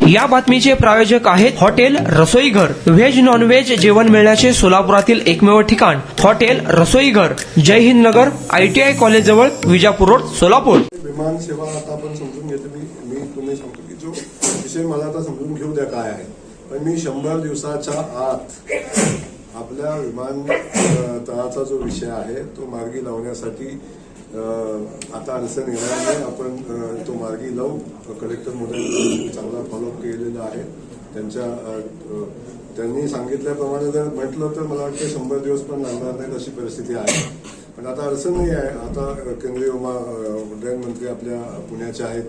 या बातमीचे प्रायोजक आहेत हॉटेल रसोईघर। व्हेज नॉन व्हेज जेवण मिळण्याचे सोलापुरातील एकमेव ठिकाण हॉटेल रसोईघर, जय हिंद नगर, ITI कॉलेज जवळ, विजापूर रोड, सोलापूर। विमान सेवा आता आपण समजून घेतो। मी तुम्ही सांगतो की जो विषय मला आता समजून घेऊ द्या काय आहे, पण मी 100 दिवसाच्या आत आपल्या विमानतळाचा जो विषय आहे तो मार्गी लावण्यासाठी आता अडचण येणार नाही। आपण तो मार्गी लावू। कलेक्टर महोदयांनी चांगला फॉलोअप केलेला आहे। त्यांनी सांगितल्याप्रमाणे जर म्हटलं तर मला वाटतं 100 दिवस पण लागणार नाहीत अशी परिस्थिती आहे। पण आता अडचण नाही आहे। आता केंद्रीय उड्डयन मंत्री आपल्या पुण्याचे आहेत,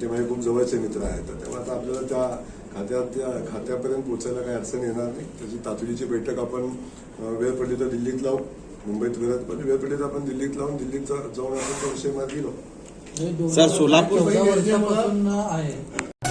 ते माझे खूप जवळचे मित्र आहेत, तेव्हा आता आपल्याला त्या खात्यापर्यंत पोहोचायला काही अडचण येणार नाही। त्याची तातडीची बैठक आपण वेळ पडली तर दिल्लीत लावू, मुंबईत गरज पडली वेळ पडली तर आपण दिल्लीत लावून दिल्लीत जाऊन आपण तो विषय मार्गी लावू। सर, सोलापूर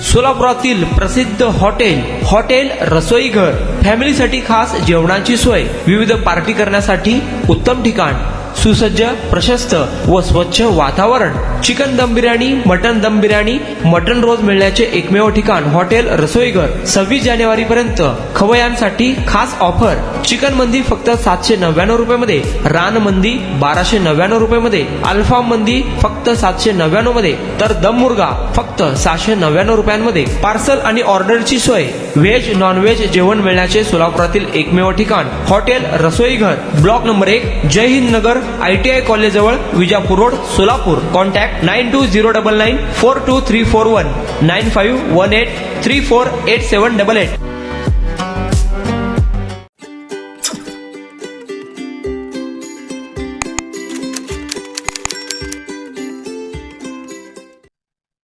सोलापुरातील प्रसिद्ध हॉटेल रसोईघर, फॅमिलीसाठी खास जेवणाची सोय, विविध पार्टी करण्यासाठी उत्तम ठिकाण, सुसज्ज, प्रशस्त व स्वच्छ वातावरण, चिकन दम बिर्याणी, मटन दम बिर्याणी, मटन रोज मिळण्याचे एकमेव ठिकाण हॉटेल रसोईघर। 26 जानेवारी पर्यंत खवय्यांसाठी खास ऑफर। चिकन मंदी फक्त 799 रुपये, रान मंदी 1299 रुपये, अल्फाम मंदी फक्त 799 मध्ये, तर दम मुर्गा फक्त 699 रुपयांमध्ये। पार्सल आणि ऑर्डरची सोय, व्हेज नॉन व्हेज जेवण मिळण्याचे सोलापुरातील एकमेव ठिकाण हॉटेल रसोईघर, ब्लॉक नंबर 1, जय हिंद नगर, ITI कॉलेज जवळ, विजापूर रोड, सोलापूर। कॉन्टॅक्ट 9209942341 9518348788।